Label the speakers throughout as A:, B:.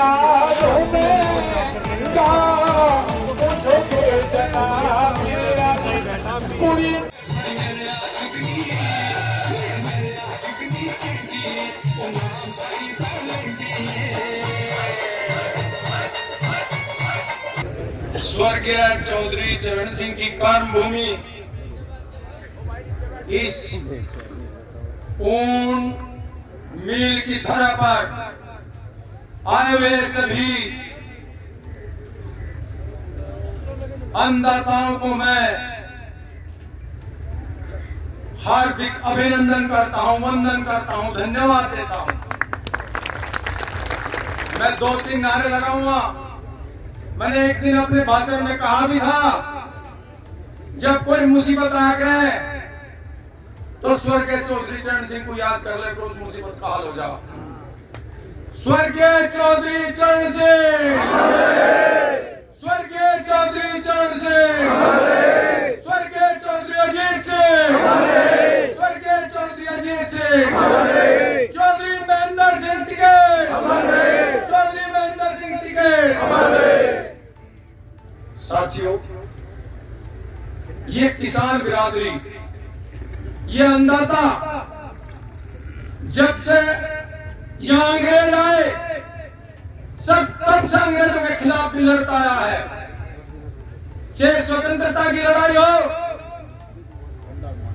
A: यारों में क्या मुझे जना पूरी
B: स्वर्गीय चौधरी चरण सिंह की कर्मभूमि इस ऊन मील की धरा पर आए हुए सभी अन्नदाताओं को मैं हार्दिक अभिनंदन करता हूं, वंदन करता हूं, धन्यवाद देता हूं। मैं 2-3 नारे लगाऊंगा। मैंने एक दिन अपने भाषण में कहा भी था, जब कोई मुसीबत आ करे तो स्वर्गीय चौधरी चरण सिंह को याद कर ले तो उस मुसीबत का हल हो जाओ। स्वर्गीय चौधरी चरण सिंह, स्वर्गीय चौधरी चरण सिंह, स्वर्गीय चौधरी अजीत सिंह, स्वर्गीय चौधरी अजीत सिंह, चौधरी महेंद्र सिंह टिकैत, चौधरी महेंद्र सिंह टिकैत। साथियों, ये किसान बिरादरी, ये अन्नदाता जब से यहां अंग्रेज आए तब से अंग्रेजों के खिलाफ भी लड़ता आया है। चाहे स्वतंत्रता की लड़ाई हो,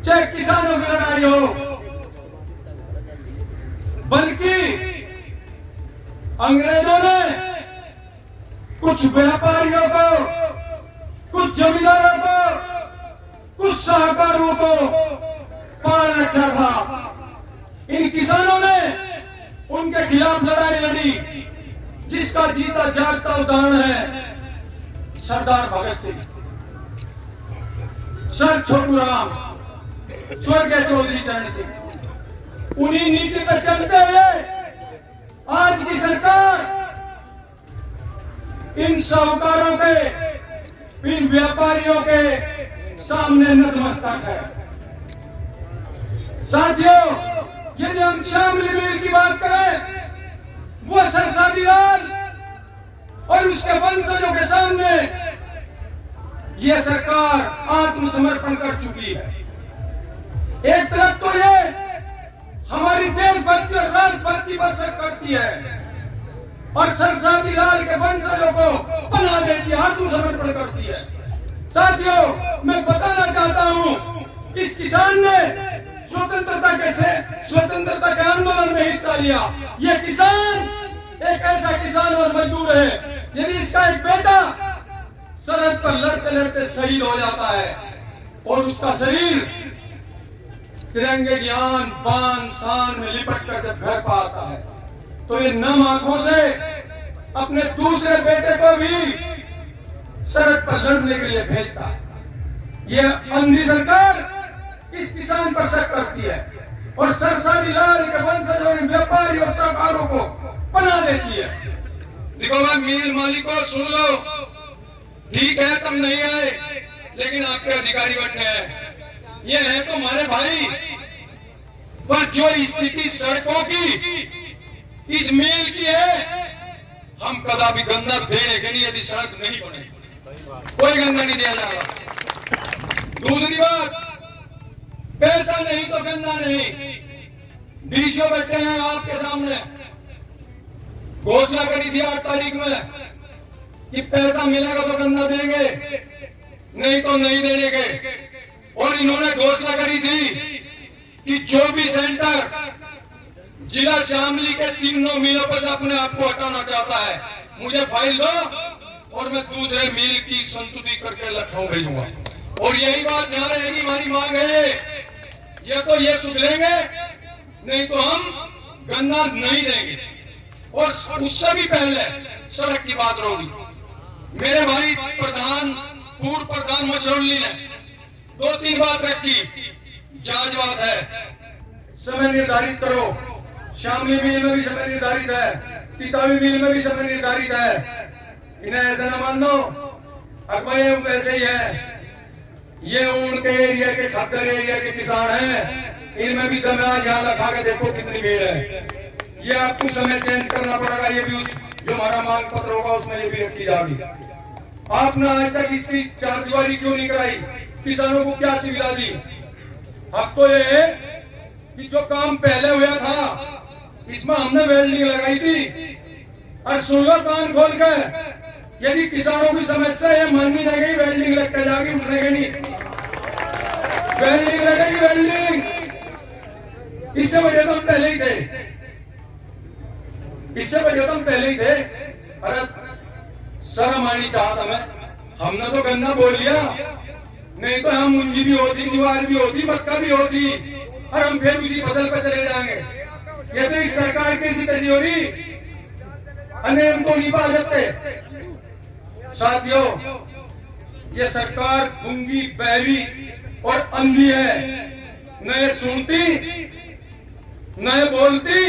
B: चाहे किसानों की लड़ाई हो, बल्कि अंग्रेजों ने कुछ व्यापारियों को, कुछ जमींदारों को, कुछ साहूकारों को पाल रखा था। इन किसानों ने उनके खिलाफ लड़ाई लड़ी, जिसका जीता जागता उदाहरण है सरदार भगत सिंह, सर छोटू राम, स्वर्गीय चौधरी चरण सिंह। उन्हीं नीति पर चलते हुए आज की सरकार इन साहूकारों के, इन व्यापारियों के सामने नतमस्तक है। साथियों, यदि हम शामली मील की बात करें, वो सरसादी लाल और उसके वंशजों के सामने यह सरकार आत्मसमर्पण कर चुकी है। एक तरफ तो ये हमारी देशभक्ति और राष्ट्रभक्ति पर शक करती है और सरसादी लाल के वंशजों को बना देती है, आत्मसमर्पण करती है। साथियों, मैं बताना चाहता हूं, इस किसान ने स्वतंत्रता के आंदोलन में हिस्सा लिया। ये किसान एक ऐसा किसान और मजदूर है, यदि इसका एक बेटा सरहद पर लड़ते लड़ते शहीद हो जाता है और उसका शरीर तिरंगे की आन बान शान में लिपट कर जब घर पर आता है, तो ये नम आंखों से अपने दूसरे बेटे को भी सरहद पर लड़ने के लिए भेजता है। ये अंधी सरकार इस किसान पर शक करती है और सरसादी लाल के वंशजों, व्यापारी और साहूकारों को बना देती है। देखो भाई, मिल मालिकों सुन लो, ठीक है तुम नहीं आए, लेकिन आपके अधिकारी बैठे हैं, ये है तो हमारे भाई। पर जो स्थिति सड़कों की इस मिल की है, हम कदापि गंदा देंगे नहीं यदि सड़क नहीं बनेगी, कोई गंदा नहीं दिया जाएगा। दूसरी बात, पैसा नहीं तो गंदा नहीं। डीसीओ बैठे हैं आपके सामने, घोषणा करी थी 8 तारीख में कि पैसा मिलेगा तो गंदा देंगे, नहीं तो नहीं देंगे। और इन्होंने घोषणा करी थी कि जो भी सेंटर जिला शामली के 3 मीलों पर से अपने आप को हटाना चाहता है, मुझे फाइल दो और मैं दूसरे मील की संतुति करके लखनऊ भेजूंगा। और यही बात ध्यान रहेगी, हमारी मांग है या तो ये सुधरेंगे, नहीं तो हम गंदा नहीं देंगे। और उससे भी पहले सड़क की बात होगी। मेरे भाई पूर्व प्रधान मछोली ने 2-3 बात रखी, जांच बात है, समय निर्धारित करो। शामली मील में भी समय निर्धारित है, पितावी मील में भी समय निर्धारित है। इन्हें ऐसा न मान लो अकबर वैसे ही है। ये उनके एरिया के खद्दर एरिया के किसान हैं, इनमें भी दम है। यहाँ लगा के देखो कितनी भीड़ है। ये आपको समय चेंज करना पड़ेगा, ये भी उस जो हमारा मांग पत्र होगा उसमें ये भी रखी जाएगी। आपने आज तक इसकी चारदीवारी क्यों नहीं कराई? किसानों को क्या सुविधा दी? अब तो ये है कि जो काम पहले हुआ था इसमें हमने वेल्डिंग लगाई थी। और सुन लो कान खोल के, यदि किसानों की समस्या है माननी नहीं गई, वेल्डिंग लग के जाएगी, उठने के नहीं, वेल्डिंग लगेगी, वेल्डिंग। इससे वजह तो हम पहले ही थे, इससे वजह तो हम पहले ही थे। अरे शर्म आनी चाहता मैं, हमने तो गन्ना बोल लिया, नहीं तो हम मुंजी भी होती, ज्वार भी होती, मक्का भी होती, और हम फिर उसी फसल पर चले जाएंगे। ये तो इस सरकार की ऐसी तैसी हो रही, अन्य हम तो नहीं पा सकते। साथियों, ये सरकार गूंगी, बहरी और अंधी है, न ये सुनती, न ये बोलती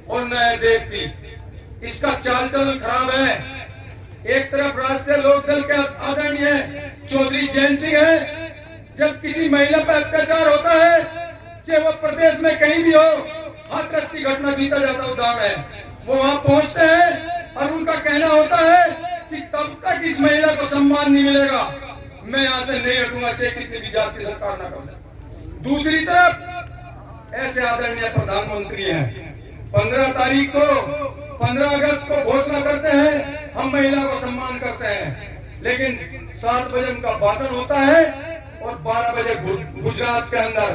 B: और न ये देखती। इसका चाल चलन खराब है। एक तरफ राष्ट्रीय लोकदल के आदरणीय चौधरी जैन सिंह है, जब किसी महिला पर अत्याचार होता है, चाहे वो प्रदेश में कहीं भी हो, हाथरस की घटना जीता जाता उदाहरण है, वो वहां पहुंचते हैं और उनका कहना होता है कि तब तक इस महिला को सम्मान नहीं मिलेगा, मैं यहां से नहीं हटूंगा, चाहे कितनी भी जात की सरकार ना कर। दूसरी तरफ ऐसे आदरणीय प्रधानमंत्री हैं, 15 अगस्त को घोषणा करते हैं हम महिला को सम्मान करते हैं, लेकिन 7 बजे उनका भाषण होता है और 12 बजे गुजरात के अंदर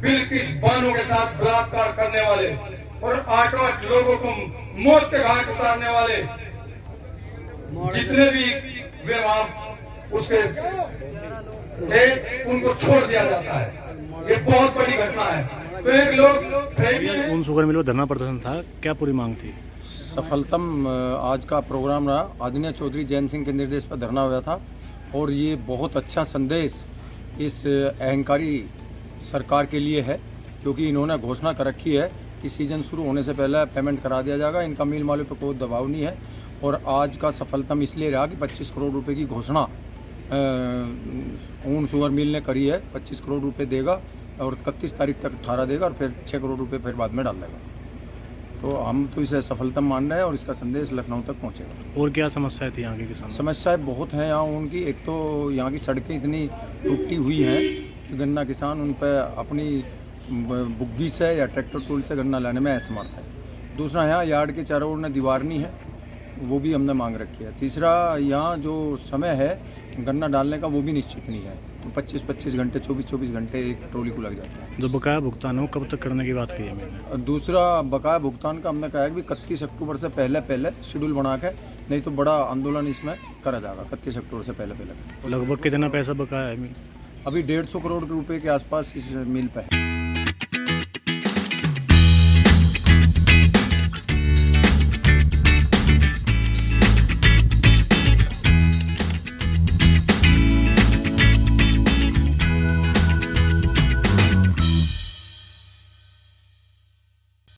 B: बिल्किस बानो के साथ बलात्कार करने वाले और 8 लोगों को मौत के घाट उतारने वाले जितने भी वे वहां उसके थे, उनको छोड़ दिया जाता है। ये बहुत बड़ी घटना है। तो एक लोग
C: उन शुगर मिल में धरना प्रदर्शन था, क्या पूरी मांग थी?
D: सफलतम आज का प्रोग्राम रहा। आदरणीय चौधरी जैन सिंह के निर्देश पर धरना हुआ था और ये बहुत अच्छा संदेश इस अहंकारी सरकार के लिए है, क्योंकि इन्होंने घोषणा कर रखी है कि सीजन शुरू होने से पहले पेमेंट करा दिया जाएगा। इनका मिल मालिक पर कोई दबाव नहीं है और आज का सफलतम इसलिए रहा कि 25 करोड़ रुपए की घोषणा ऊन शुगर मिल ने करी है। 25 करोड़ रुपए देगा और 31 तारीख तक 18 देगा और फिर 6 करोड़ रुपए फिर बाद में डाल देगा। तो हम तो इसे सफलतम मान रहे हैं और इसका संदेश लखनऊ तक पहुंचेगा।
C: और क्या समस्याएं थी यहाँ के किसानों?
D: समस्याएं बहुत हैं यहाँ उनकी। एक तो यहाँ की सड़कें इतनी टूटी हुई हैं कि गन्ना किसान उन पर अपनी बुग्गी से या ट्रैक्टर टूल से गन्ना लाने में असमर्थ है। दूसरा, यहाँ यार्ड के चारों ओर ने दीवार नहीं है, वो भी हमने मांग रखी है। तीसरा, यहाँ जो समय है गन्ना डालने का वो भी निश्चित नहीं है, तो 25-25 घंटे 24-24 घंटे एक ट्रॉली को लग जाता है।
C: जो बकाया भुगतान है वो कब तक करने की बात कही है मैंने?
D: दूसरा, बकाया भुगतान का हमने कहा है कि 31 अक्टूबर से पहले शेड्यूल बना के, नहीं तो बड़ा आंदोलन इसमें करा जाएगा। 31 अक्टूबर से पहले
C: लगभग कितना पैसा बकाया है?
D: अभी 150 करोड़ रुपए के आसपास इस मिल पे है।